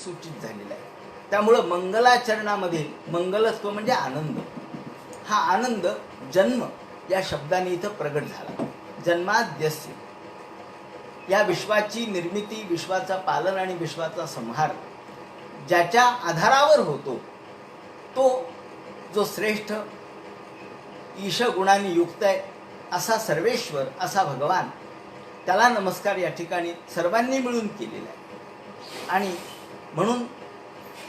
सूचित झालेला आहे. त्यामुळं मंगलाचरणामध्ये मंगलत्व म्हणजे आनंद. हा आनंद जन्म या शब्दाने इथं प्रगट झाला. जन्माद्यस्य, या विश्वाची निर्मिती, विश्वाचा पालन आणि विश्वाचा संहार ज्याच्या आधारावर होतो, तो जो श्रेष्ठ ईश गुणांनी युक्त आहे असा सर्वेश्वर, असा भगवान, त्याला नमस्कार या ठिकाणी सर्वांनी मिळून केलेला आहे. आणि म्हणून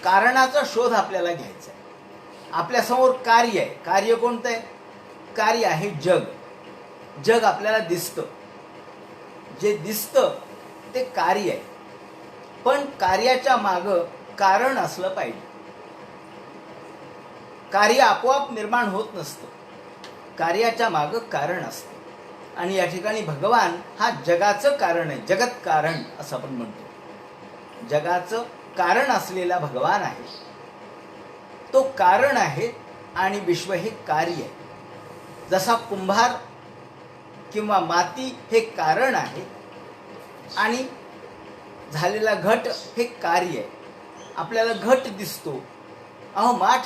कारणाचा शोध आपल्याला घ्यायचा आहे. आपल्यासमोर कार्य आहे. कार्य कोणतं आहे? कार्य आहे जग. जग आपल्याला दिसतं. जे दिसतं ते कार्य आहे. पण कार्याच्या मागं कारण असलं पाहिजे. कार्य आपोआप निर्माण होत नसतं. कार्याच्या मागं कारण असतं. आणि या ठिकाणी भगवान हा जगाचं कारण आहे. जगत कारण असं आपण म्हणतो. जगाचं कारण असलेला भगवान आहे. तो कारण आहे आणि विश्व हे कार्य आहे. जसा कुंभार किंवा माती हे कारण आहे आणि झालेला घट हे कार्य आहे. आपल्याला घट दिसतो. अहो माठ,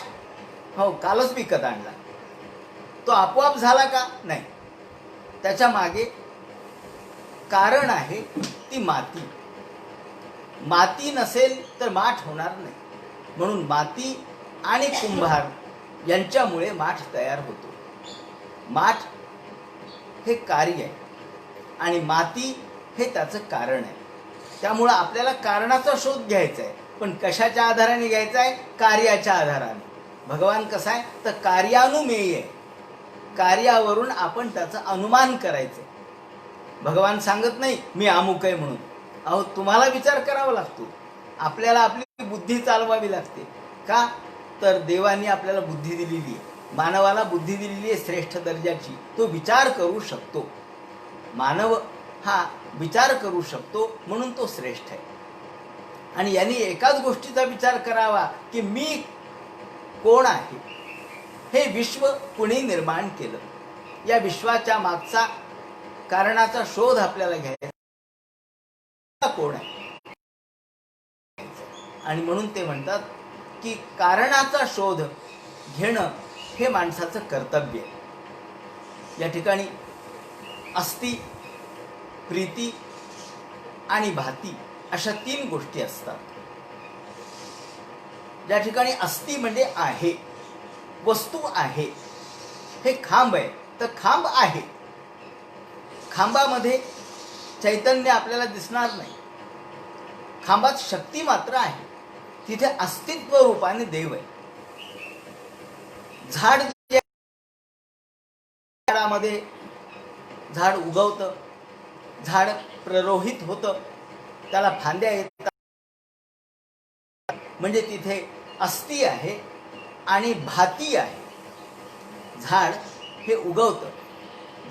हो कालच विकत आणला. तो आपोआप झाला का? नाही. त्याच्या मागे कारण आहे ती माती. माती नसेल तर माठ होणार नाही. म्हणून माती आणि कुंभार यांच्यामुळे माठ तयार होतो. माठ हे कार्य आहे आणि माती हे त्याचं कारण आहे. त्यामुळं आपल्याला कारणाचा शोध घ्यायचा आहे. पण कशाच्या आधाराने घ्यायचा आहे? कार्याच्या आधाराने. भगवान कसा आहे तर कार्यानुमेय आहे. कार्यावरून आपण त्याचं अनुमान करायचं. भगवान सांगत नाही मी अमुक आहे म्हणून. अहो तुम्हाला विचार करावा लागतो. आपल्याला आपली बुद्धी चालवावी लागते. का तर देवाने आपल्याला बुद्धी दिलेली आहे. मानवाला बुद्धी दिलेली आहे श्रेष्ठ दर्जाची. तो विचार करू शकतो. मानव हा विचार करू शकतो म्हणून तो श्रेष्ठ आहे. आणि यांनी एकाच गोष्टीचा विचार करावा की मी कोण आहे, हे विश्व कुणी निर्माण केलं, या विश्वाच्या मागचा कारणाचा शोध आपल्याला घ्यायचा. कोण आहे? आणि म्हणून ते म्हणतात की कारणाचा शोध घेणं हे माणसाचं कर्तव्य आहे. या ठिकाणी अस्ति, प्रीती आणि भाती अशा 3 गोष्टी असतात. ज्या ठिकाणी अस्ति म्हणजे आहे, वस्तू आहे. हे खांब आहे तर खांब आहे. खांबामध्ये चैतन्य आपल्याला दिसणार नाही. खांबात शक्ती मात्र आहे. तिथे अस्तित्व रूपाने देव आहे. झाडामध्ये झाड उगवतं, झाड प्ररोहित होतं, त्याला फांद्या येतात, म्हणजे तिथे अस्ति आहे आणि भाती आहे. झाड हे उगवतं.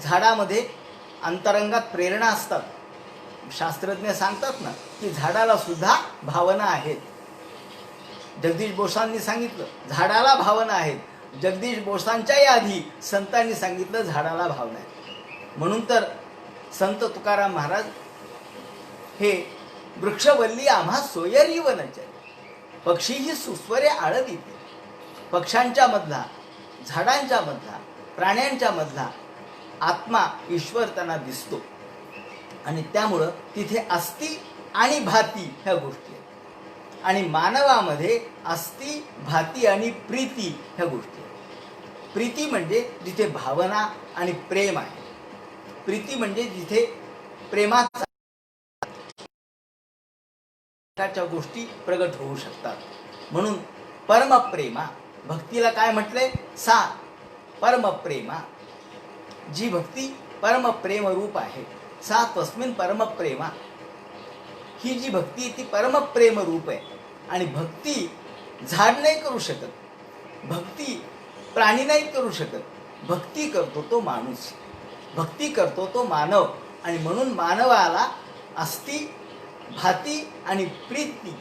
झाडामध्ये अंतरंगात प्रेरणा असतात. शास्त्रज्ञ सांगतात ना की झाडाला सुद्धा भावना आहेत. जगदीश बोसांनी सांगितलं झाडाला भावना आहेत. जगदीश बोसांच्याही आधी संतांनी सांगितलं झाडाला भावना आहे. म्हणून तर संत तुकाराम महाराज हे वृक्षवल्ली आम्हा सोयरी वनचर, पक्षी ही सुस्वरे आळविते. पक्ष्यांच्या मधला, झाडांच्या मधला, प्राण्यांच्या मधला आत्मा ईश्वर त्यांना दिसतो. आणि त्यामुळं तिथे अस्ति आणि भाती ह्या गोष्टी आहेत. आणि मानवामध्ये अस्ति, भाती आणि प्रीती ह्या गोष्टी आहेत. प्रीती म्हणजे जिथे भावना आणि प्रेम आहे. प्रीती म्हणजे जिथे प्रेमाच्या गोष्टी प्रगट होऊ शकतात. म्हणून परमप्रेमा, भक्तीला काय म्हटलंय? सा परमप्रेमा. जी भक्ती परमप्रेम रूप आहे, सा तस्मिन परमप्रेमा. ही जी भक्ती ती परमप्रेम रूप आहे. आणि भक्ती झाड नाही करू शकत, भक्ती प्राणी नाही करू शकत. भक्ती करतो तो माणूस, भक्ती करतो तो मानव. आणि म्हणून मानवाला अस्ति, भाती आणि प्रीती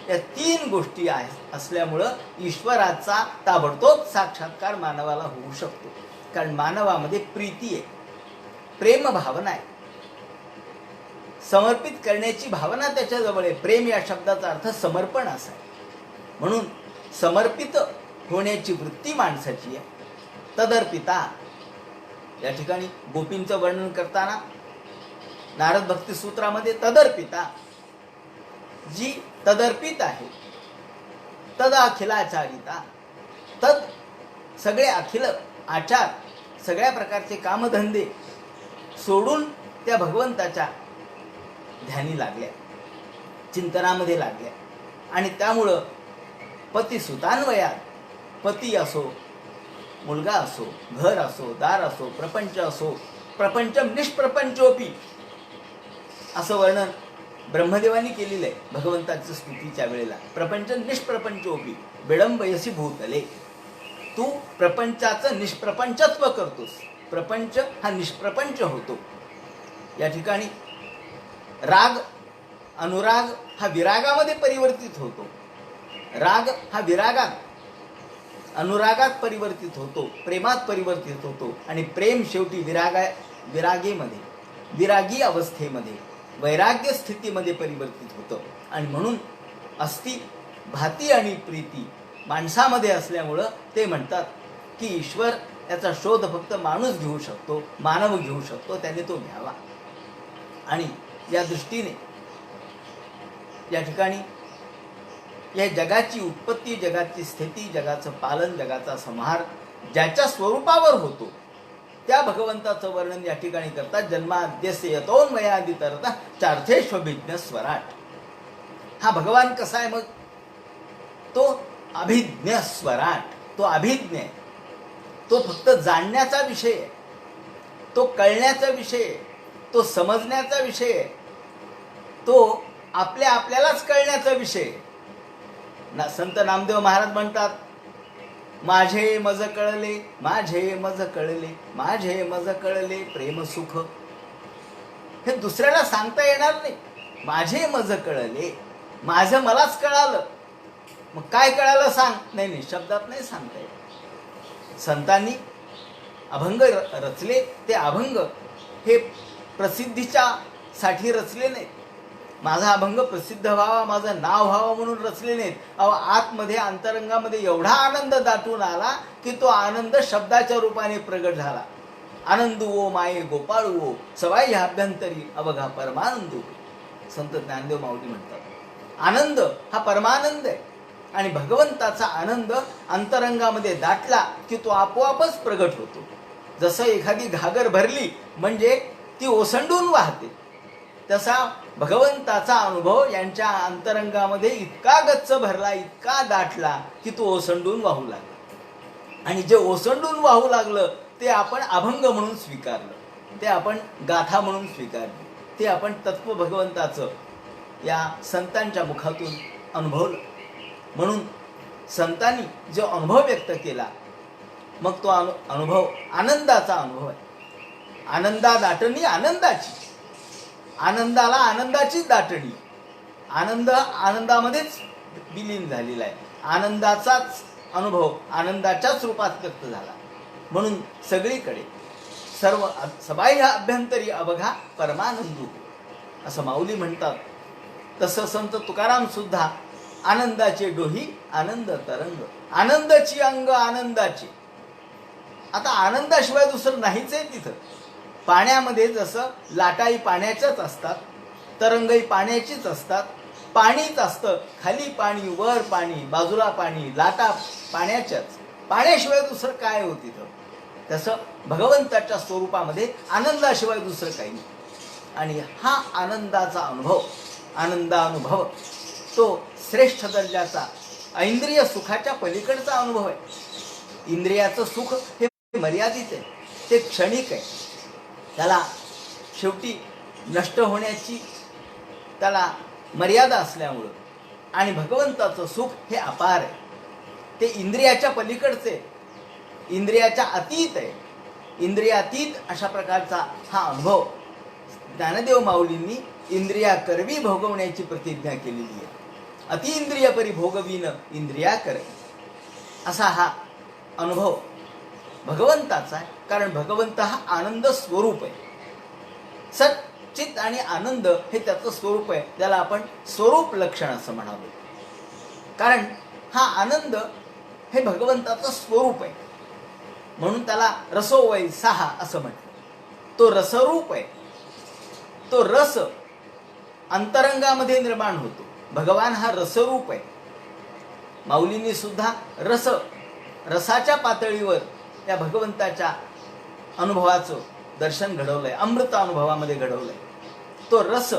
या 3 गोष्टी असल्यामुळं ईश्वराचा ताबडतोब साक्षात्कार मानवाला होऊ शकतो. कारण मानवामध्ये प्रीती आहे, प्रेम भावना आहे. समर्पित करण्याची भावना त्याच्याजवळ आहे. प्रेम या शब्दाचा अर्थ समर्पण असा आहे. म्हणून समर्पित होण्याची वृत्ती माणसाची आहे. तदर्पिता या ठिकाणी गोपींचं वर्णन करताना नारद भक्ती सूत्रामध्ये तदर्पिता, जी तदर्पित आहे, तद अखिलाचारिता, तद सगळे अखिल आचार, सगळ्या प्रकारचे कामधंदे सोडून त्या भगवंताच्या ध्यानी लागल्या, चिंतनामध्ये लागल्या. आणि त्यामुळं पतिसुतान्वयात, पती असो, मुलगा असो, घर असो, दार असो, प्रपंच असो, प्रपंचम निष्प्रपंचोपी असं वर्णन ब्रह्मदेवानी केलेलं आहे भगवंताच्या स्तुतीच्या वेळेला. प्रपंच निष्प्रपंचोपी विडंबयसी भूतले, तू प्रपंचाचं निष्प्रपंचत्व करतोस. प्रपंच हा निष्प्रपंच होतो. या ठिकाणी राग अनुराग हा विरागामध्ये परिवर्तित होतो. राग हा विरागात, अनुरागात परिवर्तित होतो, प्रेमात परिवर्तित होतो. आणि प्रेम शेवटी विरागेमध्ये, विरागी अवस्थेमध्ये, वैराग्य स्थितीमध्ये परिवर्तित होतं. आणि म्हणून अस्ति भाती आणि प्रीती माणसामध्ये असल्यामुळं ते म्हणतात की ईश्वर याचा शोध फक्त माणूस घेऊ शकतो, मानव घेऊ शकतो, त्याने तो घ्यावा. आणि या दृष्टीने या ठिकाणी या जगाची उत्पत्ती, जगाची स्थिती, जगाचं पालन, जगाचा संहार ज्याच्या स्वरूपावर होतो त्या भगवंताचं वर्णन या ठिकाणी करतात. जन्माद्यस्य यतोन्मयादितरतः चार्थेष्वभिज्ञ स्वराट. हा भगवान कसा आहे मग? तो अभिज्ञ स्वराट, तो अभिज्ञ आहे. तो फक्त जाणण्याचा विषय आहे, तो कळण्याचा विषय आहे, तो समजण्याचा विषय आहे, तो आपल्यालाच कळण्याचा विषय आहे. संत नामदेव महाराज म्हणतात, माझे मज कळले, माझे मज कळले, माझे मज कळले प्रेम सुख. हे दुसऱ्याला सांगता येणार नाही. माझे मज कळले, माझं मलाच कळालं. मग काय कळालं सांग? नाही, शब्दात नाही सांगता येत. संतांनी अभंग रचले. ते अभंग हे प्रसिद्धीच्या साठी रचले नाहीत. माझा अभंग प्रसिद्ध व्हावा, माझं नाव व्हावं म्हणून रचले नाहीत. आतमध्ये अंतरंगामध्ये एवढा आनंद दाटून आला की तो आनंद शब्दाच्या रूपाने प्रगट झाला. आनंद ओ माये गोपाळू ओ सवाई अभ्यंतरी अवघा परमानंद. संत ज्ञानदेव माऊली म्हणतात, आनंद हा परमानंद आहे. आणि भगवंताचा आनंद अंतरंगामध्ये दाटला की तो आपोआपच प्रगट होतो. जसं एखादी घागर भरली म्हणजे ती ओसंडून वाहते, तसा भगवंताचा अनुभव यांच्या अंतरंगामध्ये इतका गच्च भरला, इतका दाटला की तो ओसंडून वाहू लागला. आणि जे ओसंडून वाहू लागलं ते आपण अभंग म्हणून स्वीकारलं, ते आपण गाथा म्हणून स्वीकारली, ते आपण तत्व भगवंताचं या संतांच्या मुखातून अनुभवलं. म्हणून संतांनी जो अनुभव व्यक्त केला, मग तो अनुभव आनंदाचा अनुभव आहे. आनंदा दाटणी आनंदाची, आनंदाला आनंदाचीच दाटणी. आनंद आनंदामध्येच विलीन झालेला आहे. आनंदाचाच अनुभव आनंदाच्याच रूपात व्यक्त झाला. म्हणून सगळीकडे सर्व सबाह्य अभ्यंतरी अवघा परमानंदू असं माऊली म्हणतात. तसं संत तुकाराम सुद्धा आनंदाचे डोही आनंद तरंग, आनंदाची अंग आनंदाची. आता आनंदाशिवाय दुसरं नाहीच आहे तिथं. पाण्यामध्ये जसं लाटाही पाण्याच्याच असतात, तरंगही पाण्याचीच असतात, पाणीच असतं, खाली पाणी, वर पाणी, बाजूला पाणी, लाटा पाण्याच्याच. पाण्याशिवाय दुसरं काय हो तिथं? तसं भगवंताच्या स्वरूपामध्ये आनंदाशिवाय दुसरं काही नाही. आणि हा आनंदाचा अनुभव, आनंदानुभव तो श्रेष्ठ दर्जाचा ऐंद्रिय सुखाच्या पलीकडचा अनुभव आहे. इंद्रियाचं सुख हे मर्यादित आहे, ते क्षणिक आहे. त्याला शेवटी नष्ट होण्याची त्याला मर्यादा असल्यामुळं. आणि भगवंताचं सुख हे अपार आहे, ते इंद्रियाच्या पलीकडचे, इंद्रियाच्या अतीत आहे. इंद्रियातीत अशा प्रकारचा हा अनुभव ज्ञानदेव माऊलींनी इंद्रिया करवी भोगवण्याची प्रतिज्ञा केलेली आहे. अतिइंद्रिय परिभोगवीन इंद्रिया कर, असा हा अनुभव भगवंताचा आहे. कारण भगवंत हा आनंद स्वरूप आहे. सत चित्त आणि आनंद हे त्याचं स्वरूप आहे. त्याला आपण स्वरूप लक्षण असं म्हणावं. कारण हा आनंद हे भगवंताचं स्वरूप आहे, म्हणून त्याला रसो वैसाहा असं म्हटलं. तो रसरूप आहे. तो रस अंतरंगामध्ये निर्माण होतो. भगवान हा रसरूप आहे. माऊलींनी सुद्धा रसाच्या पातळीवर त्या भगवंताच्या अनुभवाचं दर्शन घडवलंय, अमृत अनुभवामध्ये घडवलंय. तो रस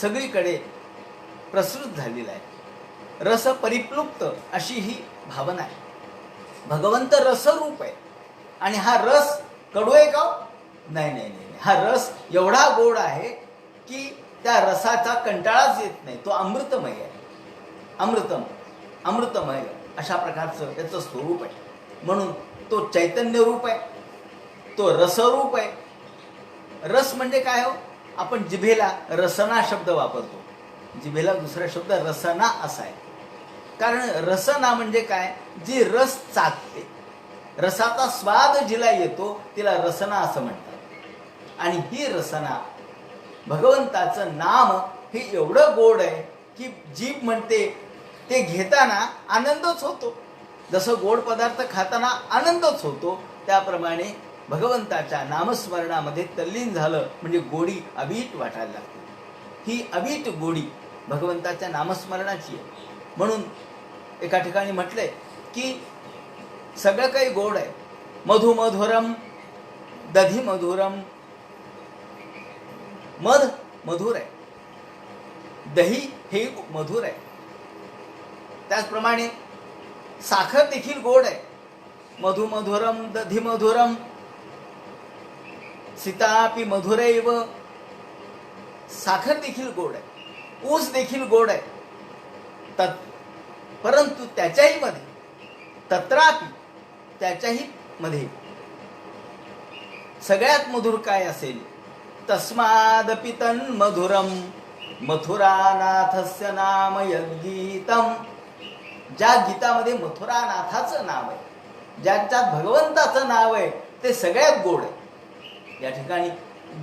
सगळीकडे प्रसृत झालेला आहे. रस परिप्लुप्त अशी ही भावना आहे. भगवंत रसरूप आहे आणि हा रस कडू आहे का? नाही नाही नाही. हा रस एवढा गोड आहे की त्या रसाचा कंटाळाच येत नाही. तो अमृतमय आहे. अमृतमय अशा प्रकारचं त्याचं स्वरूप आहे. म्हणून तो चैतन्य रूप आहे, तो रसरूप आहे. रस म्हणजे काय हो? आपण जिभेला रसना शब्द वापरतो. जिभेला दुसरा शब्द रसना असा आहे. कारण रसना म्हणजे काय? जी रस चाकते, रसाचा स्वाद जिला येतो तिला रसना असं म्हणतात. आणि ही रसना, भगवंताचं नाम हे एवढं गोड आहे की जीभ म्हणते ते घेताना आनंदच होतो. जसं गोड पदार्थ खाताना आनंदच होतो, त्याप्रमाणे भगवंताच्या नामस्मरणामध्ये तल्लीन झालं म्हणजे गोडी अवीट वाटायला लागते. ही अवीट गोडी भगवंताच्या नामस्मरणाची आहे. म्हणून एका ठिकाणी म्हटलंय की सगळं काही गोड आहे. मधु मधुरम, दधी मधुरम. मध मधुर आहे, दही हे मधुर आहे. त्याचप्रमाणे साखर देखील गोड आहे. मधु मधुरम दधी मधुरम सीतापि मधुरैव. साखर देखील गोड आहे, ऊस देखील गोड आहे. परंतु त्याच्याही मध्ये, तत्रापि त्याच्याही मध्ये सगळ्यात मधुर काय असेल? तस्मादपि तन्मधुरम मथुरानाथस्य नाम यद्गीतम. ज्या गीतामध्ये मथुरानाथाचं नाव आहे, ज्याच्यात भगवंताचं नाव आहे, ते सगळ्यात गोड आहे. या ठिकाणी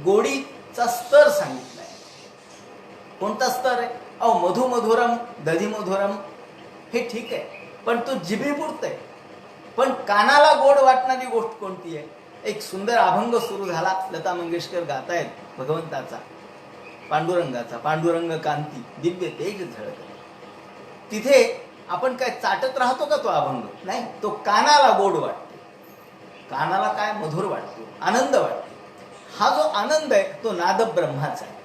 गोडीचा स्तर सांगितलाय. कोणता स्तर आहे? मधु मधुरम दधी मधुरम हे ठीक आहे, पण तो जिभेपुरतं आहे. पण कानाला गोड वाटणारी गोष्ट कोणती आहे? एक सुंदर अभंग सुरू झाला, लता मंगेशकर गातायत भगवंताचा, पांडुरंगाचा. पांडुरंग कांती दिव्य तेज झळकत. तिथे आपण काय चाटत राहतो का तो अभंग? नाही, तो कानाला गोड वाटतो. कानाला काय मधुर वाटतो, आनंद वाटतो. हा जो आनंद आहे तो नाद ब्रह्माचा आहे.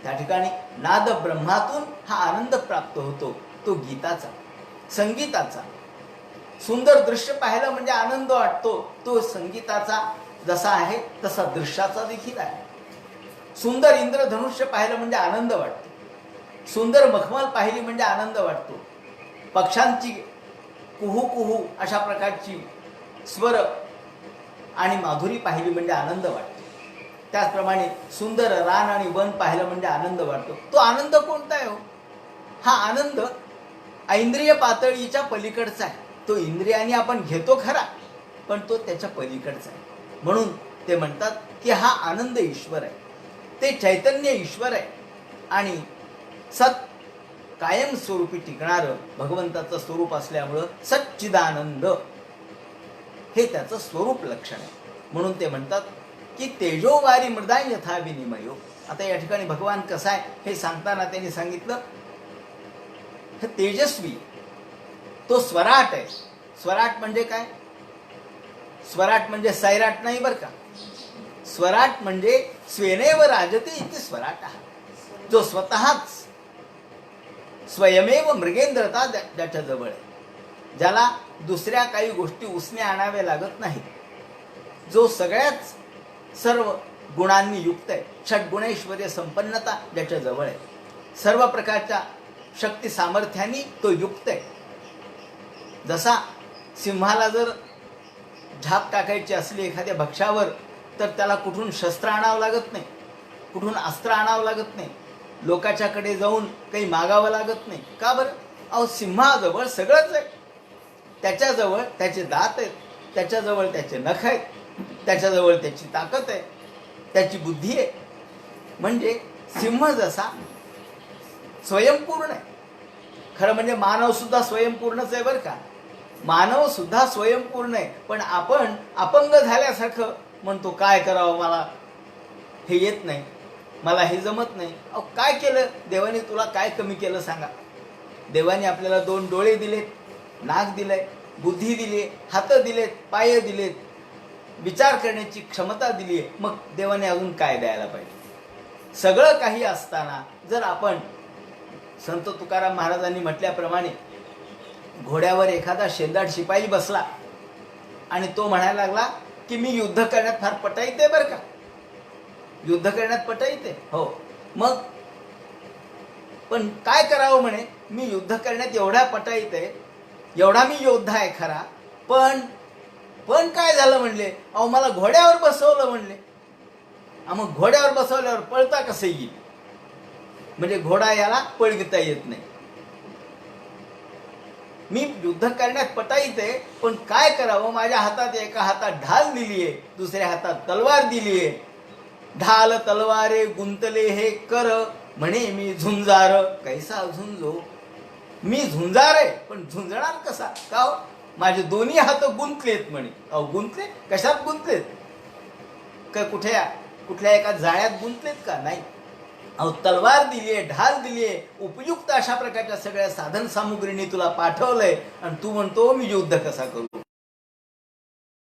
त्या ठिकाणी नाद ब्रह्मातून हा आनंद प्राप्त होतो, तो गीताचा, संगीताचा. सुंदर दृश्य पाहिलं म्हणजे आनंद वाटतो, तो संगीताचा जसा आहे तसा दृश्याचा देखील आहे. सुंदर इंद्रधनुष्य पाहिलं म्हणजे आनंद वाटतो. सुंदर मखमल पाहिली म्हणजे आनंद वाटतो. पक्ष्यांची कुहू कुहू अशा प्रकारची स्वर आणि माधुरी पाहिली म्हणजे आनंद वाटतो. त्याचप्रमाणे सुंदर रान आणि वन पाहिलं म्हणजे आनंद वाटतो. तो आनंद कोणता आहे हो? हा आनंद ऐंद्रिय पातळीच्या पलीकडचा आहे. तो इंद्रियाने आपण घेतो खरा, पण तो त्याच्या पलीकडचा आहे. म्हणून ते म्हणतात की हा आनंद ईश्वर आहे, ते चैतन्य ईश्वर आहे. आणि सत कायम स्वरूपी टिकणारं भगवंताचं स्वरूप असल्यामुळं सच्चिदानंद हे त्याचं स्वरूप लक्षण आहे. म्हणून ते म्हणतात की तेजोवारी मृदा यथा विनिमयो. आता या ठिकाणी भगवान कसा आहे हे सांगताना त्यांनी सांगितलं हे तेजस्वी, तो स्वराट आहे. स्वराट म्हणजे काय? स्वराट म्हणजे सैराट नाही बरं का. स्वराट म्हणजे स्वेनेव राजते इथे स्वराट आहे, जो स्वतःच स्वयमेव मृगेंद्रता ज्याच्या जवळ आहे, ज्याला दुसऱ्या काही गोष्टी उसने आणाव्या लागत नाही, जो सगळ्याच सर्व गुणांनी युक्त आहे, षड्गुणैश्वर्य संपन्नता ज्याच्या जवळ आहे, सर्व प्रकारच्या शक्ती सामर्थ्यांनी तो युक्त आहे. जसा सिंहाला जर झाप टाकायची असली एखाद्या भक्ष्यावर तर त्याला कुठून शस्त्र आणावं लागत नाही, कुठून अस्त्र आणावं लागत नाही, लोकाच्याकडे जाऊन काही मागावं लागत नाही. का बरं? सिंहाजवळ सगळंच आहे. त्याच्याजवळ त्याचे दात आहेत, त्याच्याजवळ त्याचे नख आहेत, त्याच्याजवळ त्याची ताकद आहे, त्याची बुद्धी आहे. म्हणजे सिंह जसा स्वयंपूर्ण आहे, खरं म्हणजे मानव सुद्धा स्वयंपूर्णच आहे बरं का, मानव सुद्धा स्वयंपूर्ण आहे, पण आपण अपंग झाल्यासारखं म्हणतो काय करावं, मला हे येत नाही, मला हे जमत नाही. अहो काय केलं देवाने, तुला काय कमी केलं सांगा. देवाने आपल्याला 2 डोळे दिलेत, नाक दिलंय, बुद्धी दिली, हात दिलेत, पाय दिलेत, विचार करण्याची क्षमता दिली आहे, मग देवाने अजून काय द्यायला पाहिजे. सगळं काही असताना जर आपण संत तुकाराम महाराजांनी म्हटल्याप्रमाणे घोड्यावर एखादा शेंदाड शिपाई बसला आणि तो म्हणायला लागला की मी युद्ध करण्यात फार पटाईत आहे बरं का, युद्ध करण्यात पटाईत आहे, हो, मग पण काय करावं म्हणे, मी युद्ध करण्यात एवढ्या पटाईत आहे, एवढा मी योद्धा आहे खरा, पण काय झालं म्हणले, अहो मला घोड्यावर बसवलं म्हणले. मग घोड्यावर बसवल्यावर पळता कसं येईल, म्हणजे घोडा याला पळविता येत नाही. मी युद्ध करण्यात पटाईत आहे, पण काय करावं, माझ्या हातात एका हातात ढाल दिलीये, दुसऱ्या हातात तलवार दिलीये, ढाल तलवारे गुंतले हे कर, म्हणे मी झुंजार कैसा झुंजो. मी झुंजार आहे पण झुंजणार कसा, का हो, माझे दोन्ही हात गुंतलेत म्हणे. अहो गुंतले, कशात गुंतलेत, काय कुठल्या एका जाळ्यात गुंतलेत का, नाही. अहो तलवार दिलीये, ढाल दिलीये, उपयुक्त अशा प्रकारच्या सगळ्या साधन सामुग्रीने तुला पाठवलंय, आणि तू म्हणतो मी युद्ध कसा करू.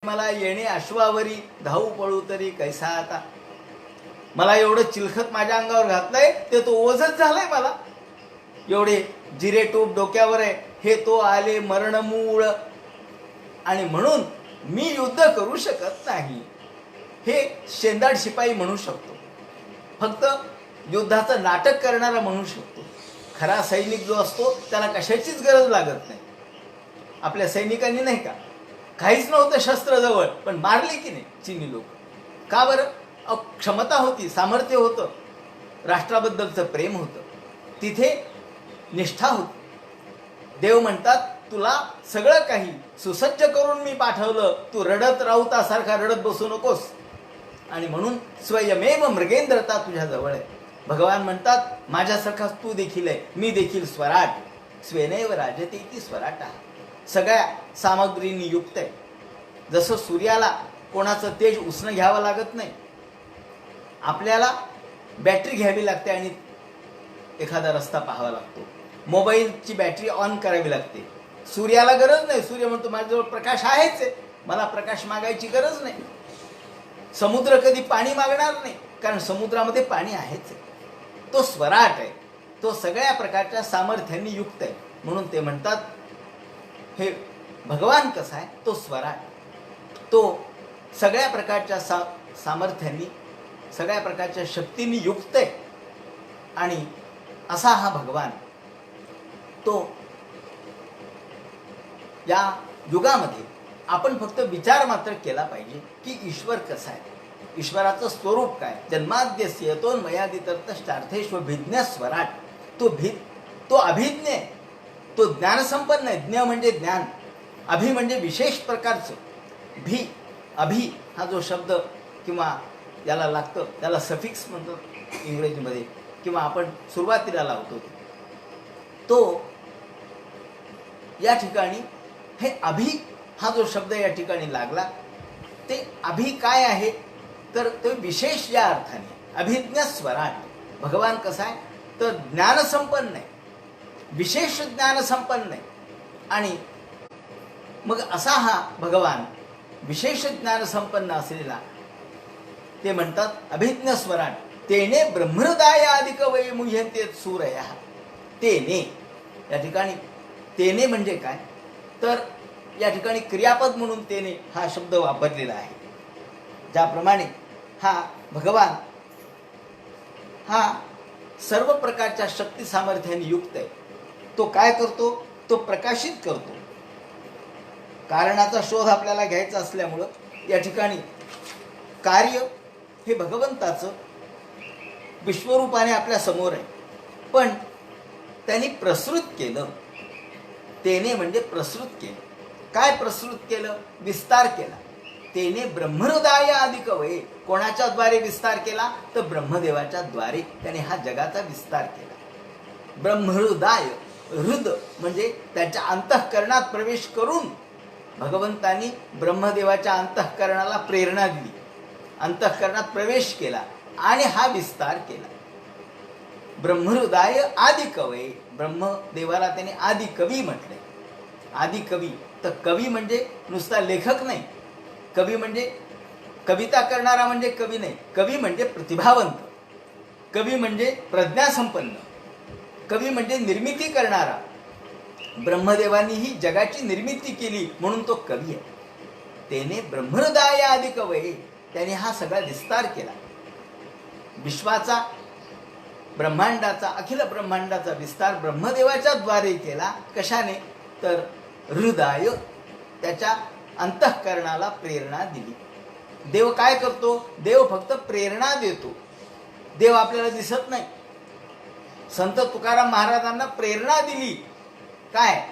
मला येणे अश्वावरी, धावू पळू तरी कैसा आता. मला एवढं चिलखत माझ्या अंगावर घातलंय ते तो ओझच झालाय मला, एवढे जिरे टोप डोक्यावर आहे, हे तो आले मरणमूळ, आणि म्हणून मी युद्ध करू शकत नाही. हे शेंदाड शिपाई म्हणू शकतो, फक्त युद्धाचं नाटक करणारा म्हणू शकतो. खरा सैनिक जो असतो त्याला कशाचीच गरज लागत नाही. आपल्या सैनिकांनी नाही का, काहीच नव्हतं शस्त्र जवळ, पण मारले की नाही चीनी लोक, का बरं, क्षमता होती, सामर्थ्य होतं, राष्ट्राबद्दलचं प्रेम होतं, तिथे निष्ठा होती. देव म्हणतात तुला सगळं काही सुसज्ज करून मी पाठवलं, तू रडत राऊतासारखा रडत बसू नकोस, आणि म्हणून स्वयमेव मृगेंद्रता तुझ्या जवळ आहे. भगवान म्हणतात माझ्यासारखाच तू देखील आहे, मी देखील स्वराट, स्वेनैव राजते इति स्वराट, सगळ्या सामग्रींनी युक्त आहे. जसं सूर्याला कोणाचं तेज उष्ण घ्यावं लागत नाही, आपल्याला बॅटरी घ्यावी लागते आणि एखादा रस्ता पाहावा लागतो, मोबाईलची बॅटरी ऑन करावी लागते. सूर्याला गरज नाही, सूर्य म्हणतो माझ्याजवळ प्रकाश आहेच आहे, मला प्रकाश मागायची गरज नाही. समुद्र कधी पाणी मागणार नाही, कारण समुद्रामध्ये पाणी आहेच आहे. तो स्वराट आहे, तो सगळ्या प्रकारच्या सामर्थ्यांनी युक्त आहे, म्हणून ते म्हणतात हे भगवान कसा आहे, तो स्वराट, तो सगळ्या प्रकारच्या सामर्थ्यांनी, सगळ्या प्रकारच्या शक्तींनी युक्त आहे. आणि असा हा भगवान, तो या युगामध्ये आपण फक्त विचार मात्र केला पाहिजे की ईश्वर कसा आहे, ईश्वराचं स्वरूप काय. जन्माद्यस्य यतोन्मयादितरतश्चार्थेष्वभिज्ञ स्वराट, तो अभिज्ञ, तो ज्ञानसंपन्न आहे. ज्ञ म्हणजे ज्ञान, अभि म्हणजे विशेष प्रकारचं, अभि हा जो शब्द किंवा याला लागतं त्याला सफिक्स म्हणतात इंग्रजीमध्ये, किंवा आपण सुरुवातीला लावतो तो, या ठिकाणी हे अभि हा जो शब्द या ठिकाणी लागला, ते अभि काय आहे तर तो विशेष या अर्थाने अभिज्ञ स्वराट. भगवान कसा आहे तर ज्ञानसंपन्न आहे, विशेष ज्ञानसंपन्न आहे. आणि मग असा हा भगवान विशेष ज्ञानसंपन्न असलेला, ते म्हणतात अभिज्ञ स्वराट. तेने ब्रह्महृदयादिक वै मुह्यन्ते सूरया. तेने, या ठिकाणी तेने म्हणजे काय तर या ठिकाणी क्रियापद म्हणून तेने हा शब्द वापरलेला आहे. ज्याप्रमाणे हा भगवान हा सर्व प्रकारच्या शक्ती सामर्थ्याने युक्त आहे. तो काय करतो, तो प्रकाशित करतो. कारणाचा शोध आपल्याला घ्यायचा असल्यामुळं या ठिकाणी कार्य हे भगवंताचं विश्वरूपाने आपल्या समोर आहे, पण त्यांनी प्रसृत केलं. तेने म्हणजे प्रसृत केलं. काय प्रसृत केलं, विस्तार केला. तेने ब्रह्महृदय आदि कवये. कोणाच्या द्वारे विस्तार केला? तर ब्रह्मदेवाच्या द्वारे त्याने हा जगाचा विस्तार केला. ब्रह्महृदय, हृद म्हणजे त्याच्या अंतःकरणात प्रवेश करून भगवंतांनी ब्रह्मदेवाच्या अंतःकरणाला प्रेरणा दिली, अंतःकरणात प्रवेश केला आणि हा विस्तार केला. ब्रह्महृदय आदि कवये. ब्रह्मदेवाला त्याने आदि कवी म्हटले. आदि कवी, तर कवी म्हणजे नुसता लेखक नाही. कवी म्हणजे कविता करणारा म्हणजे कवी नाही. कवी म्हणजे प्रतिभावंत, कवी म्हणजे प्रज्ञासंपन्न, कवी म्हणजे निर्मिती करणारा. ब्रह्मदेवानी ही जगाची निर्मिती केली म्हणून तो कवी आहे. त्याने ब्रह्महृदय आदि कवये, त्याने हा सगळा विस्तार केला. विश्वाचा, ब्रह्मांडाचा, अखिल ब्रह्मांडाचा विस्तार ब्रह्मदेवाच्या द्वारे केला. कशाने? तर हृदय, त्याच्या अंतःकरणाला प्रेरणा दिली. देव काय करतो? देव फक्त प्रेरणा देतो. देव आपल्याला दिसत नाही. संत तुकाराम महाराजांना प्रेरणा दिली. काय?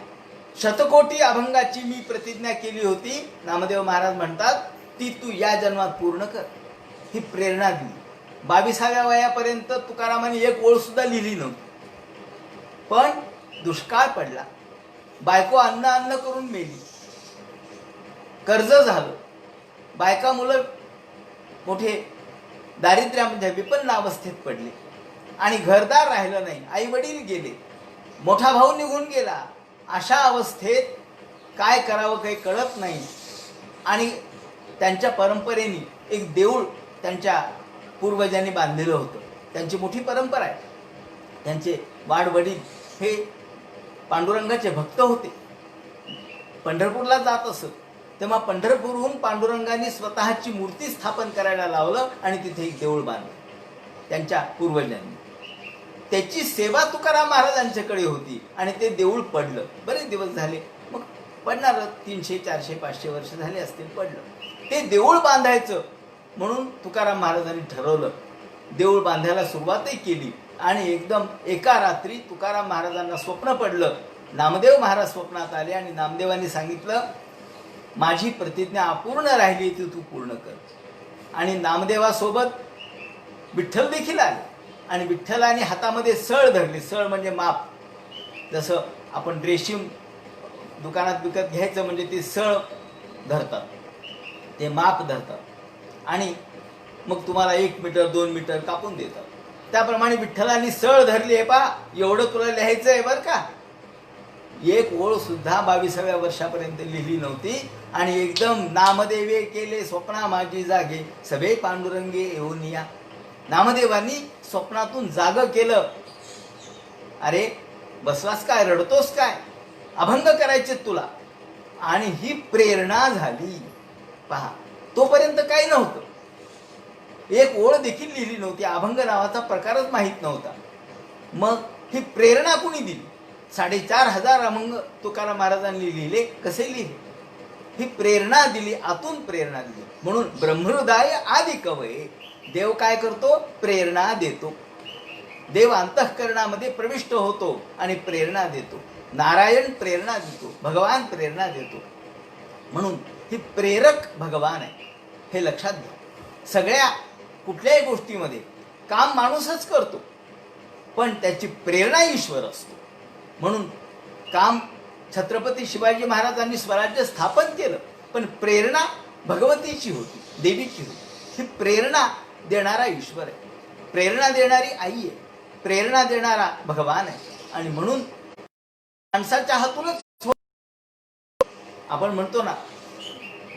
शतकोटी अभंगाची मी प्रतिज्ञा केली होती, नामदेव महाराज म्हणतात, ती तू या जन्मात पूर्ण कर. ही प्रेरणा दिली. 22व्या वयापर्यंत तुकारामाने एक ओळ सुद्धा लिहिली नव्हती. पण दुष्काळ पडला, बायको अन्न अन्न करून मेली, कर्ज झालं, बायका मुलं मोठे दारिद्र्यामध्ये विपन्न अवस्थेत पडले आणि घरदार राहिलं नाही, आई वडील गेले, मोठा भाऊ निघून गेला. अशा अवस्थेत काय करावं काही कळत नाही. आणि त्यांच्या परंपरेने एक देऊळ त्यांच्या पूर्वजांनी बांधलेलं होतं. त्यांची मोठी परंपरा आहे. त्यांचे वाडवडील हे पांडुरंगाचे भक्त होते. पंढरपूरला जात असत तेव्हा पंढरपूरहून पांडुरंगाने स्वतःची मूर्ती स्थापन करायला लावलं आणि तिथे एक देऊळ बांधलं त्यांच्या पूर्वजांनी. त्याची सेवा तुकाराम महाराजांच्याकडे होती आणि ते देऊळ पडलं. बरेच दिवस झाले, मग पडणार 300, 400, 500 वर्ष झाले असतील, पडलं. ते देऊळ बांधायचं म्हणून तुकाराम महाराजांनी ठरवलं. देऊळ बांधायला सुरुवातही केली आणि एकदम एका रात्री तुकाराम महाराजांना स्वप्न पडलं. नामदेव महाराज स्वप्नात आले आणि नामदेवांनी सांगितलं, माझी प्रतिज्ञा अपूर्ण राहिली ती तू पूर्ण कर. आणि नामदेवासोबत विठ्ठल देखील आले आणि विठ्ठलाने हातामध्ये सळ धरली. सळ म्हणजे माप. जसं आपण रेशीम दुकानात विकत घ्यायचं म्हणजे ते सळ धरतात, ते माप धरतात आणि मग तुम्हाला 1 मीटर 2 मीटर कापून देतात. त्याप्रमाणे विठ्ठलाने सळ धरली आहे. पहा, एवढं तुला लिहायचं आहे बरं का. एक ओळ सुद्धा 22व्या वर्षापर्यंत लिहिली नव्हती आणि एकदम नामदेवे केले स्वप्ना माझी जागे, सभे पांडुरंगे येऊन या. नामदेवांनी स्वप्नातून जाग केलं. अरे बसलास काय, रडतोस काय, अभंग करायचे तुला. आणि ही प्रेरणा झाली. पहा, तोपर्यंत काही नव्हतं, एक ओळ देखील लिहिली नव्हती, अभंग नावाचा प्रकारच माहीत नव्हता. मग ही प्रेरणा कुणी दिली? 4500 अभंग तुकाराम महाराजांनी लिहिले. कसे लिहिले? ही प्रेरणा दिली, आतून प्रेरणा दिली. म्हणून ब्रह्महृदय आदि कवये. देव काय करतो? प्रेरणा देतो. देव अंतःकरणामध्ये प्रविष्ट होतो आणि प्रेरणा देतो. नारायण प्रेरणा देतो, भगवान प्रेरणा देतो. म्हणून ही प्रेरक भगवान आहे, हे लक्षात घ्या. सगळ्या कुठल्याही गोष्टीमध्ये काम माणूसच करतो पण त्याची प्रेरणा ईश्वर असतो. म्हणून काम छत्रपती शिवाजी महाराजांनी स्वराज्य स्थापन केलं पण प्रेरणा भगवतीची होती, देवीची होती. ही प्रेरणा देणारा ईश्वर आहे, प्रेरणा देणारी आई आहे, प्रेरणा देणारा भगवान आहे. आणि म्हणून माणसाच्या हातूनच आपण म्हणतो ना,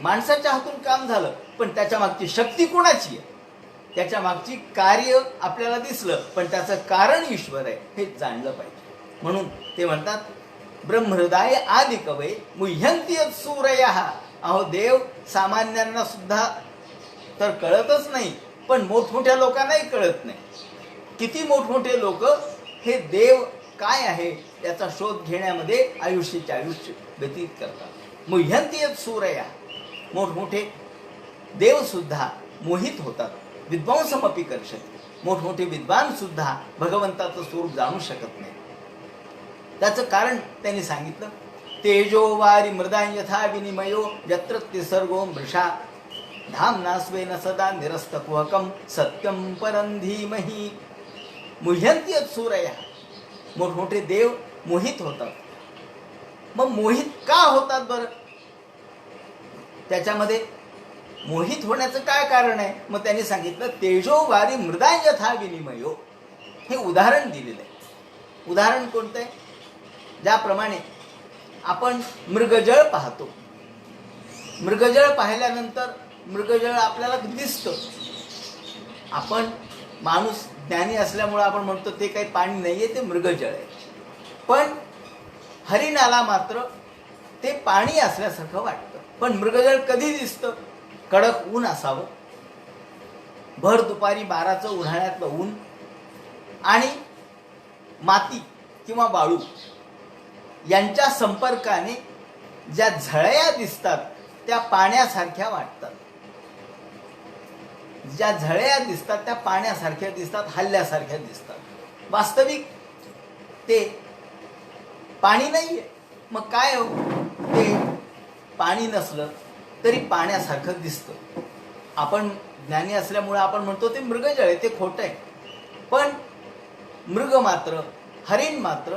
माणसाच्या हातून काम झालं पण त्याच्या मागची शक्ती कोणाची आहे, त्याच्या मागची कार्य आपल्याला दिसलं पण त्याचं कारण ईश्वर आहे हे जाणलं पाहिजे. म्हणून ते म्हणतात ब्रह्महृदय आदि कवये मुह्यंती सूरयः. अहो देव सामान्यांना सुद्धा तर कळतच नाही पण मोठमोठ्या लोकांनाही कळत नाही. किती मोठमोठे लोक हे देव काय आहे याचा शोध घेण्यामध्ये आयुष्याचे आयुष्य व्यतीत करतात. मुह्यंती सूरयः. मोठमोठे देव सुद्धा मोहित होतात. विद्वांसमपि कर्षति. मोठमोठे विद्वान सुद्धा भगवंताचं स्वरूप जाणू शकत नाही. त्याचं कारण त्यांनी सांगितलं. तेजो वारी मृदा यथा विनिमयो यत्र तिसर्गो मृषा. धामना स्वेन सदा निरस्तकुहकं सत्यं परं धीमहि. मुह्यन्ति सूरया. मोठमोठे देव मोहित होतात. मग मोहित का होतात बरं? त्याच्यामध्ये मोहित होण्याचं काय कारण आहे? मग त्यांनी सांगितलं तेजो वारी मृदा यथा विनिमयो. हे उदाहरण दिलेलं आहे. उदाहरण कोणतं आहे? ज्याप्रमाणे आपण मृगजळ पाहतो. मृगजळ पाहिल्यानंतर मृगजळ आपल्याला दिसतं. आपण माणूस ज्ञानी असल्यामुळे आपण म्हणतो ते काही पाणी नाहीये, ते मृगजळ आहे. पण हरिणाला मात्र ते पाणी असल्यासारखं वाटतं. पण मृगजळ कधी दिसतं? कडक ऊन असावं, भर दुपारी 12चं उन्हाळ्यातलं ऊन, आणि माती किंवा वाळू यांच्या संपर्काने ज्या झळया दिसतात त्या पाण्यासारख्या वाटतात. ज्या झळया दिसतात त्या पाण्यासारख्या दिसतात, हल्ल्यासारख्या दिसतात. वास्तविक ते पाणी नाहीये. मग काय हो? ते पाणी नसलं तरी पाण्यासारखं दिसतं. आपण ज्ञानी असल्यामुळे आपण म्हणतो ते मृगजळ आहे, ते खोटं आहे. पण मृग मात्र, हरिण मात्र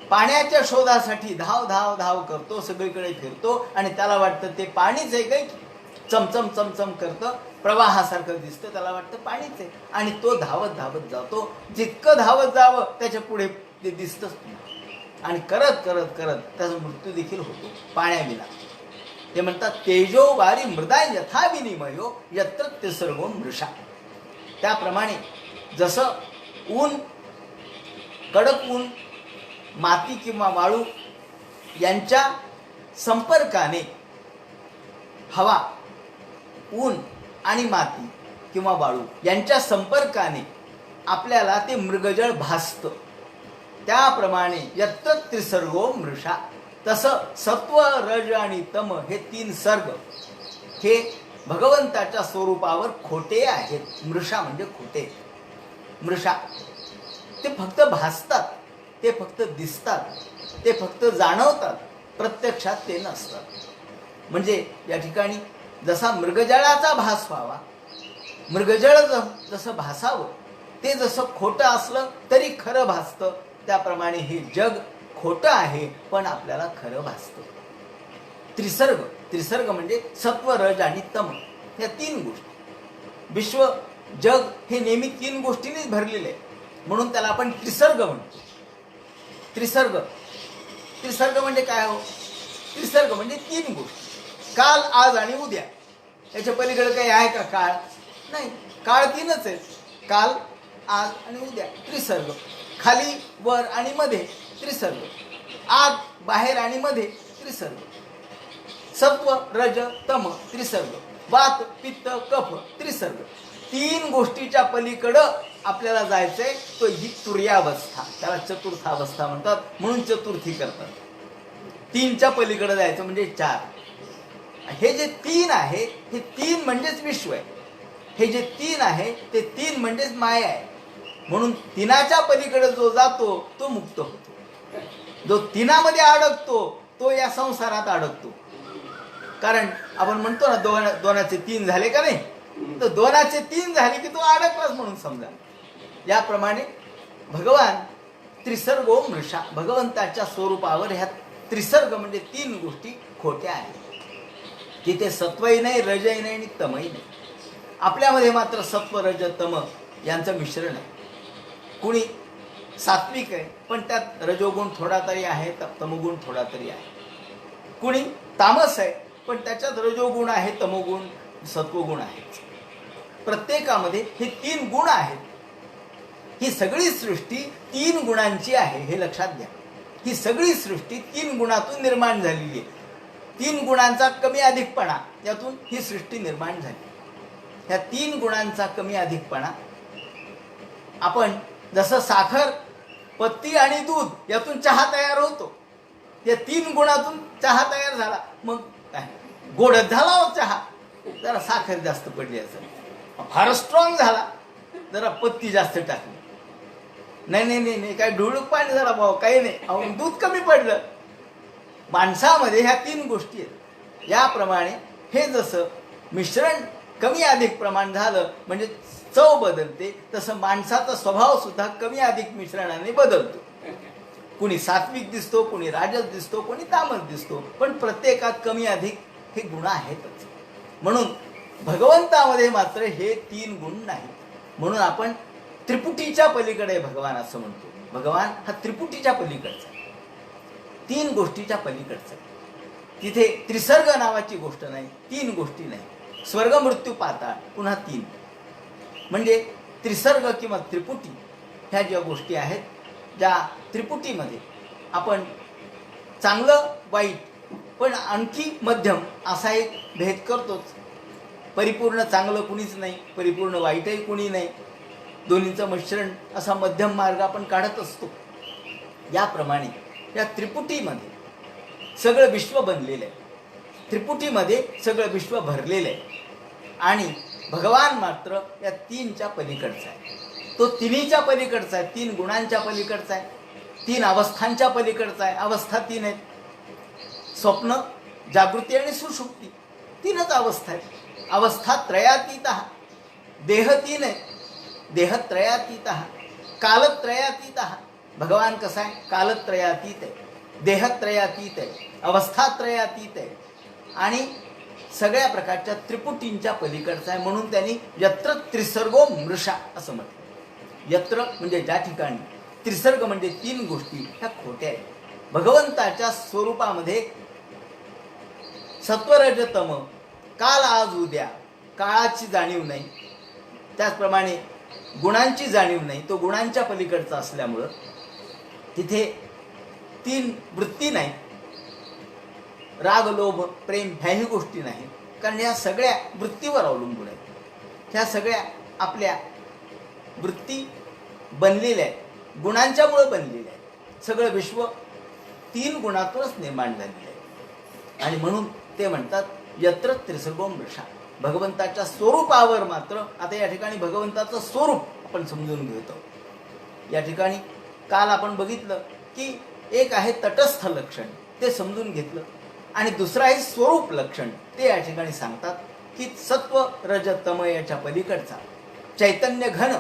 पाण्याच्या शोधासाठी धाव धाव धाव करतो, सगळीकडे फिरतो आणि त्याला वाटतं ते पाणीच आहे. काही चमचम चमचम करतं, प्रवाहासारखं दिसतं, त्याला वाटतं पाणीच आहे. आणि तो धावत धावत जातो. जितकं धावत जावं त्याच्या पुढे ते दिसतंच नाही. आणि करत करत करत त्याचा मृत्यू देखील होतो पाण्याविना. ते म्हणतात तेजो वारी मृदा यथा विनिमयो यत्र तिसर्गो मृषा. त्याप्रमाणे जसं ऊन, कडक ऊन, माती किंवा वाळू यांच्या संपर्काने, हवा, ऊन आणि माती किंवा वाळू यांच्या संपर्काने आपल्याला ते मृगजळ भासतं, त्याप्रमाणे यत्र त्रिसर्गो मृषा. तसं सत्व, रज आणि तम हे 3 सर्ग हे भगवंताच्या स्वरूपावर खोटे आहेत. मृषा म्हणजे खोटे. मृषा ते फक्त भासतात, ते फक्त दिसतात, ते फक्त जाणवतात, प्रत्यक्षात ते नसतात. म्हणजे या ठिकाणी जसा मृगजळाचा भास व्हावा, मृगजळ जसं भासावं, ते जसं खोटं असलं तरी खरं भासतं, त्याप्रमाणे हे जग खोटं आहे पण आपल्याला खरं भासतं. त्रिसर्ग, त्रिसर्ग म्हणजे सत्व, रज आणि तम या 3 गोष्टी. विश्व, जग हे नेहमी 3 गोष्टींनीच भरलेले आहे, म्हणून त्याला आपण त्रिसर्ग म्हणतो. त्रिसर्ग, त्रिसर्ग म्हणजे काय हो? त्रिसर्ग म्हणजे 3 गोष्टी, काल, आज आणि उद्या. याच्या पलीकडे काही आहे का काळ? नाही. काळ 3च आहे, काल, आज आणि उद्या. त्रिसर्ग. खाली, वर आणि मध्ये त्रिसर्ग. आत, बाहेर आणि मध्ये त्रिसर्ग. सत्व, रज, तम त्रिसर्ग. वात, पित्त, कफ त्रिसर्ग. 3 गोष्टीच्या पलीकडं आपल्याला जायचंय, तो ही तुर्यावस्था, त्याला चतुर्थावस्था म्हणतात, म्हणून चतुर्थी करतात. 3च्या पलीकडे जायचं म्हणजे 4. हे जे 3 आहे, हे 3 म्हणजेच विश्व आहे. हे जे 3 आहे ते 3 म्हणजेच माया आहे. म्हणून 3च्या पलीकडे जो जातो तो मुक्त होतो. जो 3मध्ये अडकतो तो या संसारात अडकतो. कारण आपण म्हणतो ना, दोनाचे 3 झाले का नाही, तर 2चे 3 झाले की तो अडकलाच म्हणून समजा. याप्रमाणे भगवान त्रिसर्गो मृषा, भगवंताच्या स्वरूपावर ह्या त्रिसर्ग म्हणजे 3 गोष्टी खोट्या आहेत. तिथे सत्वही नाही, रजही नाही आणि तमही नाही. आपल्यामध्ये मात्र सत्व, रज, तम यांचं मिश्रण आहे. कुणी सात्विक आहे पण त्यात रजोगुण थोडा तरी आहे, तमोगुण थोडा तरी आहे. कुणी तामस आहे पण त्याच्यात रजोगुण आहे, तमोगुण, सत्वगुण आहे. प्रत्येकामध्ये हे 3 गुण आहेत. ही सगळी सृष्टी 3 गुणांची आहे, हे लक्षात घ्या. ही सगळी सृष्टी 3 गुणातून निर्माण झालेली आहे. 3 गुणांचा कमी अधिकपणा यातून ही सृष्टी निर्माण झाली. ह्या 3 गुणांचा कमी अधिकपणा, आपण जसं साखर, पत्ती आणि दूध यातून चहा तयार होतो, या 3 गुणातून चहा तयार झाला. मग काय गोडच झाला हो चहा, जरा साखर जास्त पडली असेल. फार स्ट्रॉंग झाला, जरा पत्ती जास्त टाकली. नाही नाही नाही नाही काय ढुळूक पाणी झाला भाऊ, काही नाही, अहो दूध कमी पडलं. माणसामध्ये ह्या 3 गोष्टी आहेत. याप्रमाणे हे जसं मिश्रण कमी अधिक प्रमाण झालं म्हणजे चव बदलते. तसं माणसाचा स्वभाव सुद्धा कमी अधिक मिश्रणाने बदलतो. कुणी सात्विक दिसतो, कुणी राजस दिसतो, कोणी तामस दिसतो, पण प्रत्येकात कमी अधिक हे गुण आहेतच. म्हणून भगवंतामध्ये मात्र हे 3 गुण नाहीत. म्हणून आपण त्रिपुटीच्या पलीकडे भगवान असं म्हणतो. भगवान हा त्रिपुटीच्या पलीकडचा आहे, 3 गोष्टीच्या पलीकडचा आहे. तिथे त्रिसर्ग नावाची गोष्ट नाही, 3 गोष्टी नाही. स्वर्ग, मृत्यू, पाताळ, पुन्हा 3. म्हणजे त्रिसर्ग किंवा त्रिपुटी ह्या ज्या गोष्टी आहेत, ज्या त्रिपुटीमध्ये आपण चांगलं वाईट पण आणखी मध्यम असा एक भेद करतोच. परिपूर्ण चांगलं कुणीच नाही, परिपूर्ण वाईटही कुणी नाही, दोन्हीचं मिश्रण असा मध्यम मार्ग आपण काढत असतो. याप्रमाणे या त्रिपुटीमध्ये सगळं विश्व बनलेलं आहे, त्रिपुटीमध्ये सगळं विश्व भरलेलं आहे. आणि भगवान मात्र या 3च्या पलीकडचा आहे. तो 3च्या पलीकडचा आहे, 3 गुणांच्या पलीकडचा आहे, 3 अवस्थांच्या पलीकडचा आहे. अवस्था 3 आहेत: स्वप्न, जागृती आणि सुषुप्ती. 3च अवस्था आहेत. अवस्था त्रयातीत. देह 3 आहे, देहत्रयातीत. कालत्रयातीत. भगवान कसा आहे? कालत्रयातीत आहे, देहत्रयातीत आहे, अवस्थात्रयातीत आहे आणि सगळ्या प्रकारच्या त्रिपुटींच्या पलीकडचा आहे. म्हणून त्यांनी यत्र त्रिसर्गो मृषा असं म्हटलं. यत्र म्हणजे ज्या ठिकाणी, त्रिसर्ग म्हणजे 3 गोष्टी ह्या खोट्या आहेत. भगवंताच्या स्वरूपामध्ये सत्वरजतम, काल आज उद्या, काळाची जाणीव नाही. त्याचप्रमाणे गुणांची जाणीव नाही, तो गुणांच्या पलीकडचा असल्यामुळं तिथे 3 वृत्ती नाही. राग, लोभ, प्रेम ह्याही गोष्टी नाही, कारण ह्या सगळ्या वृत्तीवर अवलंबून आहेत. ह्या सगळ्या आपल्या वृत्ती बनलेल्या आहेत, गुणांच्यामुळे बनलेल्या आहेत. सगळं विश्व 3 गुणातूनच निर्माण झालेलं आहे. आणि म्हणून ते म्हणतात यत्र त्रिसर्गो मृषा. भगवंताच्या स्वरूपावर मात्र, आता या ठिकाणी भगवंताचं स्वरूप आपण समजून घेतो. या ठिकाणी काल आपण बघितलं की एक आहे तटस्थ लक्षण, ते समजून घेतलं, आणि दुसरं आहे स्वरूप लक्षण. ते या ठिकाणी सांगतात की सत्व रज तम याच्या पलीकडचा चैतन्य घन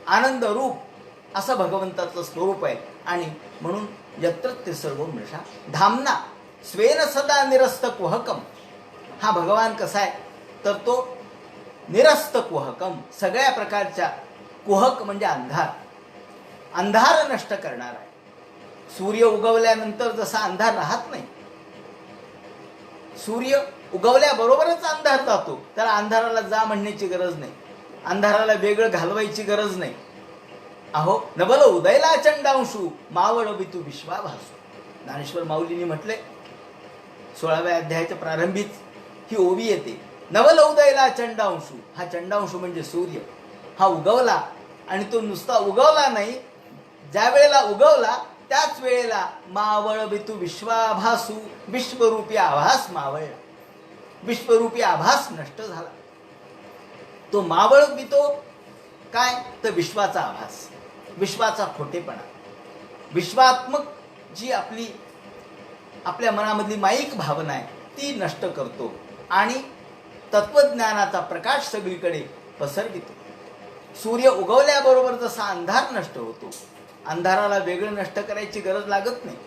आनंद रूप असं भगवंताचं स्वरूप आहे. आणि म्हणून यत्र त्रिसर्गो मृषा धामना स्वेन सदा निरस्त कुहकम. हा भगवान कसा आहे तर तो निरस्त कुहकम, सगळ्या प्रकारच्या, कुहक म्हणजे अंधार, अंधार नष्ट करणार आहे. सूर्य उगवल्यानंतर जसा अंधार राहत नाही, सूर्य उगवल्याबरोबरच अंधार जातो. त्याला अंधाराला जा म्हणण्याची गरज नाही, अंधाराला वेगळं घालवायची गरज नाही. अहो नबल उदयला चंडांशू मावळ बितू विश्वाभासू. ज्ञानेश्वर माऊलींनी म्हटले 16व्या अध्यायाच्या प्रारंभीच ही ओवी येते. नवल उदयला चंडांशू. हा चंडांशू म्हणजे सूर्य, हा उगवला, आणि तो नुसता उगवला नाही, ज्या वेळेला उगवला त्याच वेळेला मावळ बितू विश्वाभासू, विश्वरूपी आभास मावळला, विश्वरूपी आभास नष्ट झाला. तो मावळ बितो काय तर विश्वाचा आभास, विश्वाचा खोटेपणा, विश्वात्मक जी आपल्या मनामधली माईक भावना आहे ती नष्ट करतो आणि तत्वज्ञानाचा प्रकाश सगळीकडे पसरवितो. सूर्य उगवल्याबरोबर जसा अंधार नष्ट होतो, अंधाराला वेगळं नष्ट करायची गरज लागत नाही.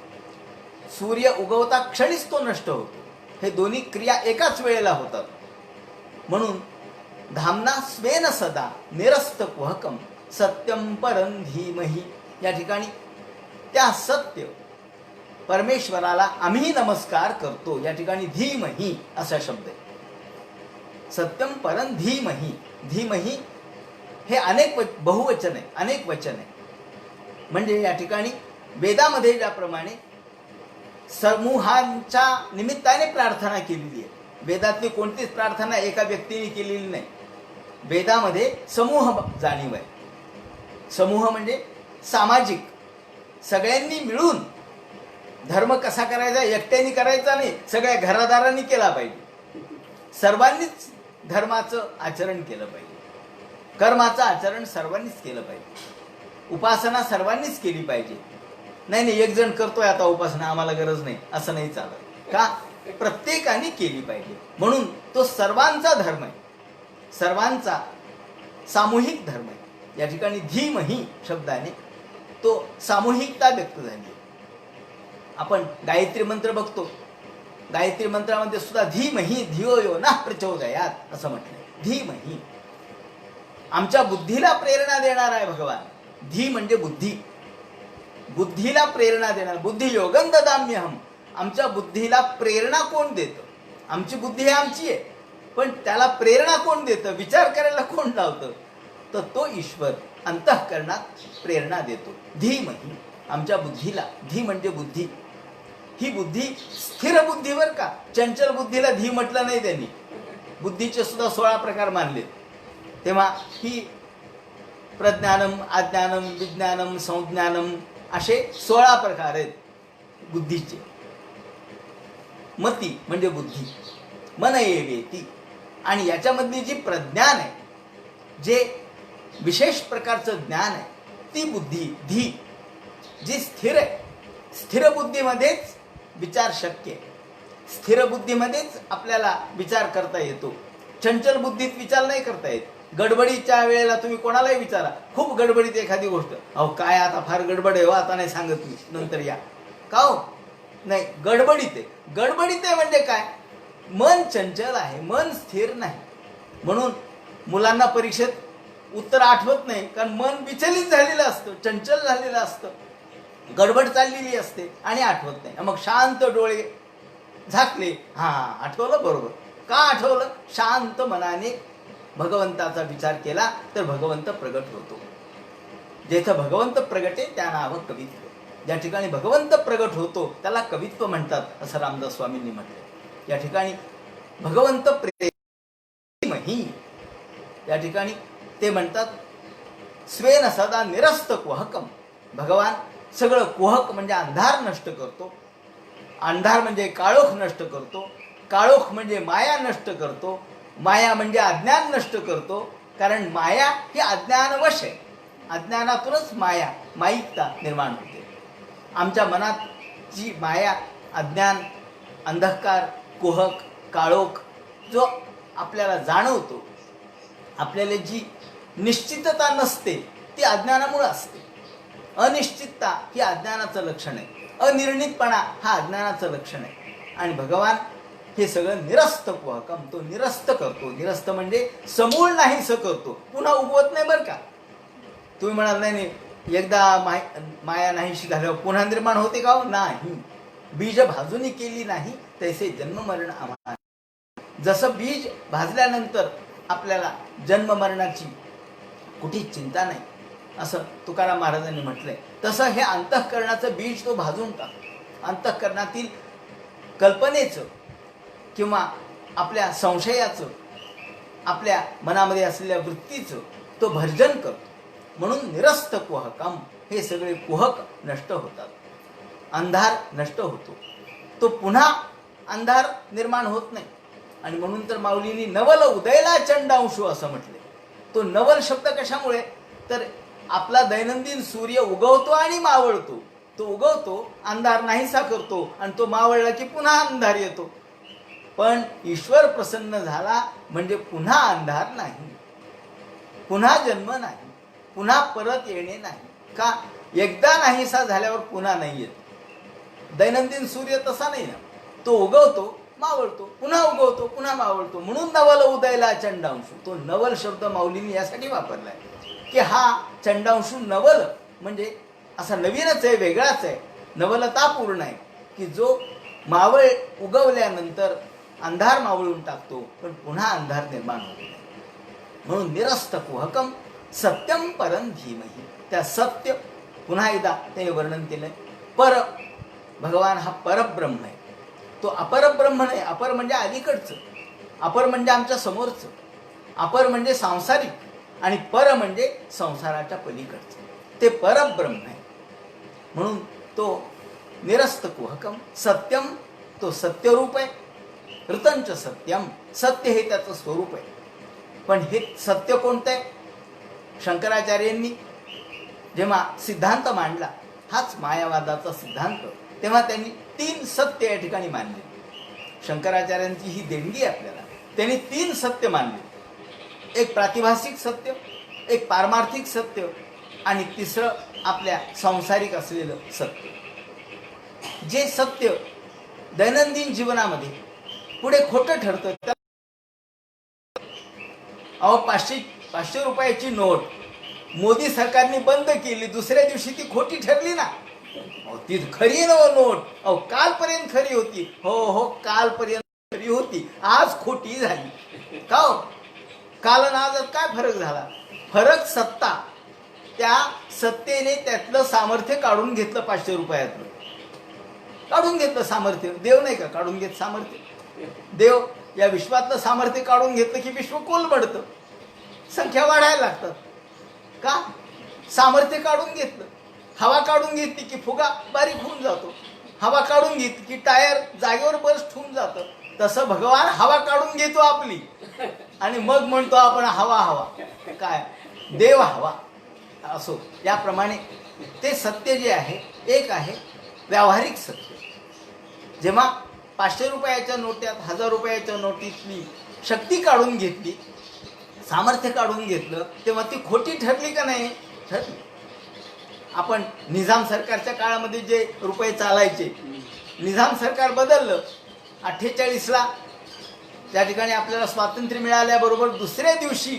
सूर्य उगवता क्षणीच तो नष्ट होतो. हे दोन्ही क्रिया एकाच वेळेला होतात. म्हणून धामना स्वेन सदा निरस्त कुहकम सत्यम परम धीमहि. या ठिकाणी त्या सत्य परमेश्वराला आम्ही नमस्कार करतो. या ठिकाणी धीमहि असा शब्द आहे. सत्यम परम धीमहि. धीमहि हे बहुवचन आहे, अनेक वचन आहे. म्हणजे या ठिकाणी वेदामध्ये ज्याप्रमाणे समूहांच्या निमित्ताने प्रार्थना केलेली आहे, वेदातली कोणतीच प्रार्थना एका व्यक्तीने केलेली नाही. वेदामध्ये समूह जाणीव आहे. समूह म्हणजे सामाजिक, सगळ्यांनी मिळून धर्म कसा करायचा, एकट्याने करायचा नाही, सगळ्या घरादारांनी केला पाहिजे. सर्वांनीच धर्माचं आचरण केलं पाहिजे, कर्माचं आचरण सर्वांनीच केलं पाहिजे, उपासना सर्वांनीच केली पाहिजे. नाही एक जण करतोय आता उपासना, आम्हाला गरज नाही, असं नाही चालत. का? प्रत्येकाने केली पाहिजे. म्हणून तो सर्वांचा धर्म आहे. सर्वांचा सामूहिक धर्म आहे. या ठिकाणी धीमही शब्दाने तो सामूहिकता व्यक्त झाली. आपण गायत्री मंत्र बघतो. गायत्री मंत्रामध्ये सुद्धा धीमही धियो यो नः प्रचोदयात असं म्हटलंय. धीमही आमच्या बुद्धीला प्रेरणा देणार आहे भगवान. धी म्हणजे बुद्धी, बुद्धीला प्रेरणा देणार. बुद्धी योगं ददाम्यहम. आमच्या बुद्धीला प्रेरणा कोण देतं? आमची बुद्धी ही आमची आहे, पण त्याला प्रेरणा कोण देतं? विचार करायला कोण लावतं? तर तो ईश्वर अंतःकरणात प्रेरणा देतो. धीमही आमच्या बुद्धीला. धी म्हणजे बुद्धी. ही बुद्धी स्थिर बुद्धीवर का? चंचल बुद्धीला धी म्हटलं नाही त्यांनी. बुद्धीचे सुद्धा 16 प्रकार मानले. तेव्हा ही प्रज्ञानम, अज्ञानम, विज्ञानम, संज्ञानम असे 16 प्रकार आहेत बुद्धीचे. मती म्हणजे बुद्धी, मन एवेती. आणि याच्यामधली जी प्रज्ञान आहे, जे विशेष प्रकारचं ज्ञान आहे, ती बुद्धी धी जी स्थिर आहे. स्थिर बुद्धीमध्येच विचार शक्य आहे. स्थिर बुद्धीमध्येच आपल्याला विचार करता येतो. चंचल बुद्धीत विचार नाही करता येत. गडबडीच्या वेळेला तुम्ही कोणालाही विचारा, खूप गडबडीत एखादी गोष्ट, अहो काय आता फार गडबड आहे हो, आता नाही सांगत मी, नंतर या. का हो? नाही, गडबडीत आहे. गडबडीत आहे म्हणजे काय? मन चंचल आहे, मन स्थिर नाही. म्हणून मुलांना परीक्षेत उत्तर आठवत नाही, कारण मन विचलित झालेलं असतं, चंचल झालेलं असतं, गडबड चाललेली असते आणि आठवत नाही. मग शांत डोळे झाकले, हा आठवलं बरोबर. का आठवलं? शांत मनाने भगवंताचा विचार केला तर भगवंत प्रगट होतो. जेथं भगवंत प्रगटे त्या नाव कवित्व. ज्या ठिकाणी भगवंत प्रगट होतो त्याला कवित्व म्हणतात असं रामदास स्वामींनी म्हटलं. या ठिकाणी भगवंत प्रेमही, या ठिकाणी ते म्हणतात स्वेन सदा निरस्त कुहकम. भगवान सगळं कुहक म्हणजे अंधार नष्ट करतो, अंधार म्हणजे काळोख नष्ट करतो, काळोख म्हणजे माया नष्ट करतो, माया म्हणजे अज्ञान नष्ट करतो. कारण माया ही अज्ञानवश आहे. अज्ञानातूनच माया, माईकता निर्माण होते. आमच्या मनात जी माया, अज्ञान, अंधकार, कुहक, काळोख जो आपल्याला जाणवतो, आपल्याला जी निश्चितता नसते ती अज्ञानामुळे असते. अनिश्चितता ही अज्ञानाचं लक्षण आहे. अनिर्णितपणा हा अज्ञानाचं लक्षण आहे. आणि भगवान हे सगळं निरस्त कुहकम, तो निरस्त करतो. निरस्त म्हणजे समूळ नाहीसं करतो, पुन्हा उगवत नाही बरं का. तुम्ही म्हणाल नाही नाही, एकदा माया नाहीशी झाल्यावर पुन्हा निर्माण होते का? नाही. बीज भाजूनी केली नाही तैसे जन्म मरण आम्हाला. जसं बीज भाजल्यानंतर आपल्याला जन्म मरणाची कुठेच चिंता नाही असं तुकाराम महाराजांनी म्हटलंय, तसं हे अंतःकरणाचं बीज तो भाजून टाकतो. अंतःकरणातील कल्पनेचं किंवा आपल्या संशयाचं, आपल्या मनामध्ये असलेल्या वृत्तीचं तो भर्जन करतो. म्हणून निरस्त कुहकम, हे सगळे कुहक नष्ट होतात, अंधार नष्ट होतो, तो पुन्हा अंधार निर्माण होत नाही. आणि म्हणून तर माऊलींनी नवल उदयला चंडांशू असं म्हटले. तो नवल शब्द कशामुळे? तर आपला दैनंदिन सूर्य उगवतो आणि मावळतो. तो उगवतो, अंधार नाहीसा करतो, आणि तो मावळला की पुन्हा अंधार येतो. पण ईश्वर प्रसन्न झाला म्हणजे पुन्हा अंधार नाही, पुन्हा जन्म नाही, पुन्हा परत येणे नाही. का? एकदा नाहीसा झाल्यावर पुन्हा नाही येत. दैनंदिन सूर्य तसा नाही ना, तो उगवतो, मावळतो, पुन्हा उगवतो, पुन्हा मावळतो. म्हणून नवल उदयला चंडांशू. तो नवल शब्द माऊलींनी यासाठी वापरलाय की हा चंडांशू नवल म्हणजे असा नवीनच आहे, वेगळाच आहे, नवलतापूर्ण आहे की जो मावळ उगवल्यानंतर अंधार मावळून टाकतो, पण पुन्हा अंधार निर्माण होतो. म्हणून निरस्त कुहकम सत्यम परम धीमही. त्या सत्य पुन्हा एकदा त्याने वर्णन केलंय. पर, भगवान हा परब्रह्म आहे. तो अपरब्रह्म नाही. अपर म्हणजे अलीकडचं, अपर म्हणजे आमच्या समोरचं, अपर म्हणजे सांसारिक, आणि पर म्हणजे संसाराच्या पलीकडचं. ते परब्रह्म आहे. म्हणून तो निरस्त कुहकम. सत्यम, तो सत्यरूप आहे. ऋतंच सत्यम, सत्य हे त्याचं स्वरूप आहे. पण हे सत्य कोणतं आहे? शंकराचार्यांनी जेव्हा सिद्धांत मांडला, हाच मायावादाचा सिद्धांत, तेव्हा त्यांनी 3 सत्य या ठिकाणी मानले. शंकराचार्यांची ही देणगी आपल्याला. त्यांनी 3 सत्य मानले. एक प्रातिभासिक सत्य, एक पारमार्थिक सत्य आणि तिसरं आपल्या सांसारिक असलेलं सत्य. जे सत्य दैनंदिन जीवनामध्ये पुढे खोटं ठरतं. अहो 500 रुपयाची नोट मोदी सरकारने बंद केली, दुसऱ्या दिवशी ती खोटी ठरली ना. ती खरी नोट अहो कालपर्यंत खरी होती. हो कालपर्यंत खरी होती, आज खोटी झाली. का हो? काल आणि आज काय फरक झाला? फरक सत्ता. त्या सत्तेने त्यातलं सामर्थ्य काढून घेतलं. 500 रुपयातलं काढून घेतलं सामर्थ्य. देव नाही का काढून घेत सामर्थ्य? देव या विश्वातलं सामर्थ्य काढून घेतलं की विश्व कोलमडतं, संख्या वाढायला लागतात. का? सामर्थ्य काढून घेतलं. हवा काढून घेतली की फुगा बारीक होऊन जातो. हवा काढून घेतली की टायर जागेवर बस्ट होऊन जातं. तसं भगवान हवा काढून घेतो आपली आणि मग म्हणतो आपण हवा हवा. काय? देव हवा. असो याप्रमाणे ते सत्य जे आहे एक आहे व्यावहारिक सत्य. जेव्हा 500 रुपयाच्या नोट्यात 1000 रुपयाच्या नोटीतली शक्ती काढून घेतली, सामर्थ्य काढून घेतलं, तेव्हा ती खोटी ठरली का नाही? ठरली. आपण निजाम सरकारच्या काळामध्ये जे रुपये चालायचे, निजाम सरकार बदललं 48ला. त्या ठिकाणी आपल्याला स्वातंत्र्य मिळाल्याबरोबर दुसऱ्या दिवशी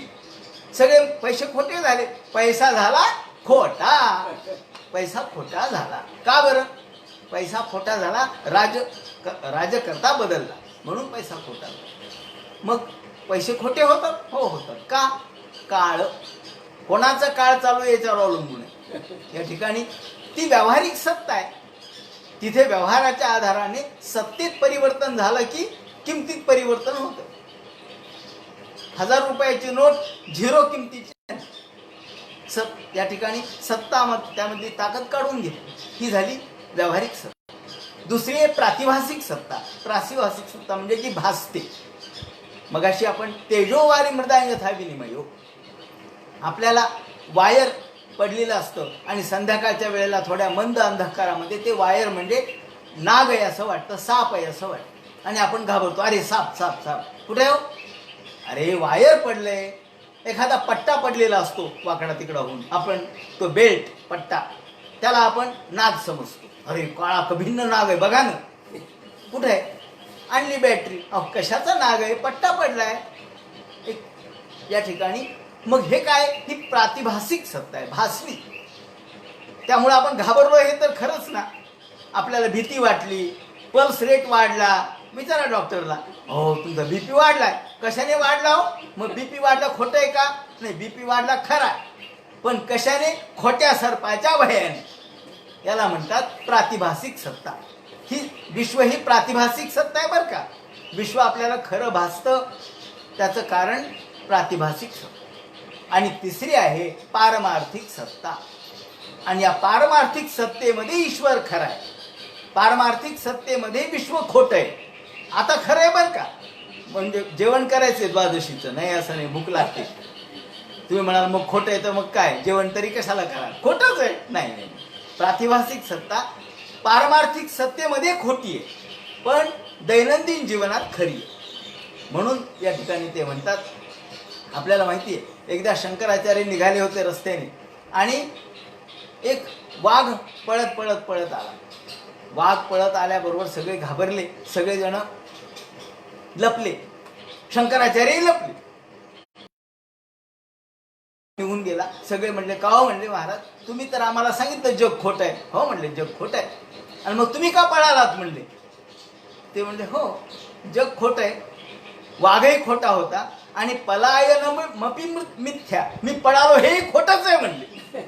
सगळे पैसे खोटे झाले. पैसा झाला खोटा. पैसा खोटा झाला. का बरं? पैसा खोटा झाला. राजकर्ता बदलला म्हणून पैसा खोटा झाला. मग पैसे खोटे होतात? हो होतात. का? काळ. कोणाचा काळ चालू याच्यावर अवलंबून आहे. या ठिकाणी ती व्यावहारिक सत्ता आहे. तिथे व्यवहाराच्या आधाराने सत्तेत परिवर्तन झालं की किमतीत परिवर्तन होतं. 1000 रुपयाची नोट 0 किमतीची. या ठिकाणी सत्ता त्यामधली ताकद काढून घेतली. ही झाली व्यावहारिक सत्ता. दुसरी आहे प्रातिभासिक सत्ता. प्रातिभासिक सत्ता म्हणजे जी भासते. मगाशी आपण तेजोवारी मृदा यथा विनिमयो, आपल्याला वायर पडलेलं असतं आणि संध्याकाळच्या वेळेला थोड्या मंद अंधकारामध्ये ते वायर म्हणजे नाग आहे असं वाटतं, साप आहे असं वाटतं आणि आपण घाबरतो. अरे साप साप साप. कुठे हो? अरे वायर पडलंय. एखादा पट्टा पडलेला असतो वाकडा तिकडा होऊन, आपण तो बेल्ट पट्टा त्याला आपण नाग समजतो. अरे काळा कभिन्न नाग आहे बघा ना. कुठे आहे? आणली बॅटरी. अहो कशाचा नाग आहे? पट्टा पडलाय. या ठिकाणी मग हे काय? ही प्रातिभासिक सत्ता आहे, भासली. त्यामुळे आपण घाबरलो हे तर खरंच ना. आपल्याला भीती वाटली, पल्स रेट वाढला, विचारा डॉक्टरला. हो तुमचा बीपी वाढलाय. कशाने वाढला हो? मग बीपी वाढला खोटं आहे का? नाही, बीपी वाढला खरा. पण कशाने? खोट्या सर्पाच्या भयाने. याला म्हणतात प्रातिभासिक सत्ता. ही विश्व ही प्रातिभासिक सत्ता आहे बरं का. विश्व आपल्याला खरं भासतं त्याचं कारण प्रातिभासिक सत्ता. आणि तिसरी आहे पारमार्थिक सत्ता. आणि या पारमार्थिक सत्तेमध्ये ईश्वर खरा आहे. पारमार्थिक सत्तेमध्ये विश्व खोटं आहे. आता खरं आहे बरं का. म्हणजे जेवण करायचंय द्वादशीचं. नाही असं नाही, भूक लागते. तुम्ही म्हणाल मग खोटं आहे तर मग काय, जेवण तरी कशाला करा? खोटंच आहे. नाही नाही, प्रातिभासिक सत्ता पारमार्थिक सत्तेमध्ये खोटी आहे पण दैनंदिन जीवनात खरी आहे. म्हणून या ठिकाणी ते म्हणतात, आपल्याला माहिती आहे एकदा शंकराचार्य निघाले होते रस्त्याने आणि एक वाघ पळत पळत पळत आला. वाघ पळत आल्याबरोबर सगळे घाबरले, सगळेजण लपले, शंकराचार्य लपले. निघून गेला. सगळे म्हणले का हो? म्हणले महाराज तुम्ही तर आम्हाला सांगितलं जग खोटं आहे. हो म्हणले जग खोटं आहे. आणि मग तुम्ही का पळालात म्हणले. ते म्हणले हो जग खोटं आहे, वाघही खोटा होता आणि पलायन मपी मिथ्या, मी पळालो हे खोटंच आहे म्हणले.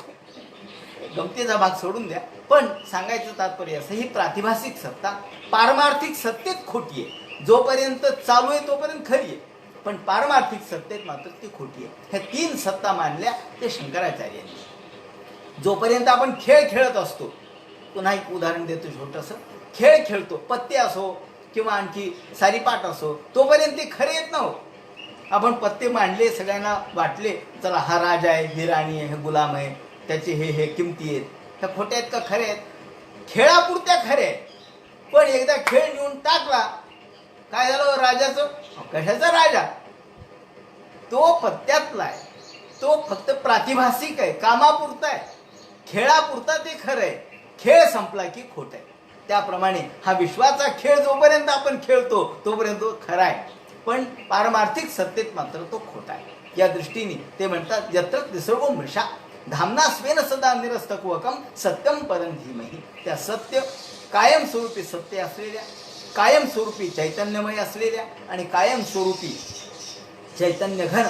गमतीचा भाग सोडून द्या, पण सांगायचं तात्पर्य असं, ही प्रातिभासिक सत्ता पारमार्थिक सत्तेत खोटी आहे. जोपर्यंत चालू आहे तोपर्यंत खरी आहे, पण पारमार्थिक सत्तेत मात्र ती खोटी आहे. ह्या 3 सत्ता मानल्या ते शंकराचार्यांनी. जोपर्यंत आपण खेळ खेळत असतो, पुन्हा एक उदाहरण देतो छोटंसं, खेळ खेळतो, पत्ते असो किंवा आणखी सारीपाट असो, तोपर्यंत ते खरे येत नव्ह. आपण पत्ते मांडले, सगळ्यांना वाटले चला हा राजा आहे, ही राणी आहे, हे गुलाम आहे, त्याचे हे किमती आहेत. त्या खोट्या आहेत का खरे आहेत? खेळापुरत्या खरे आहेत. पण एकदा खेळ नेऊन टाकला, काय झालं राजाचं? कशाचा राजा? तो पत्त्यातला आहे, तो फक्त प्रातिभासिक आहे, कामापुरता आहे, खेळापुरता ते खरं आहे. खेळ संपला की खोट आहे. त्याप्रमाणे हा विश्वाचा खेळ जोपर्यंत आपण खेळतो तोपर्यंत तो खरा आहे, पण पारमार्थिक सत्तेत मात्र तो खोटा आहे. या दृष्टीने ते म्हणतात यत्र तिसर्गो मृषा धामना स्वेन सदा निरस्तकुवकम सत्यम परम धीमहि. त्या सत्य कायमस्वरूपी सत्य असलेल्या, कायमस्वरूपी चैतन्यमय असलेल्या आणि कायमस्वरूपी चैतन्य घन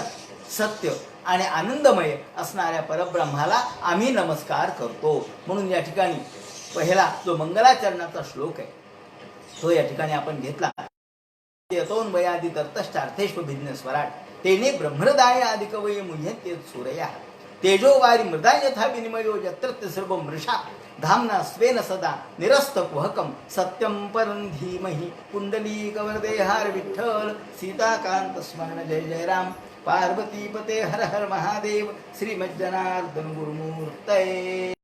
सत्य आणि आनंदमय असणाऱ्या परब्रह्माला आम्ही नमस्कार करतो. म्हणून या ठिकाणी पहिला जो मंगलाचरणाचा श्लोक आहे तो या ठिकाणी आपण घेतला. यतोन्वयादि तर्तश्चार्थेष्व भिन्न स्वराट तेने ब्रह्मदाय आदि कवये मुह्यन्ते सूरया तेजो वारी मृदा यथा विनिमयो यत्र सर्व मृषा धामना स्वेन सदा निरस्तकुहकम सत्यम परम धीमहि. कुंडली कवरदेहार विठ्ठल सीताकांत स्मरण जय जय राम. पार्वतीपते हर हर महादेव. श्रीमज्जनार्दन गुरुमूर्तये.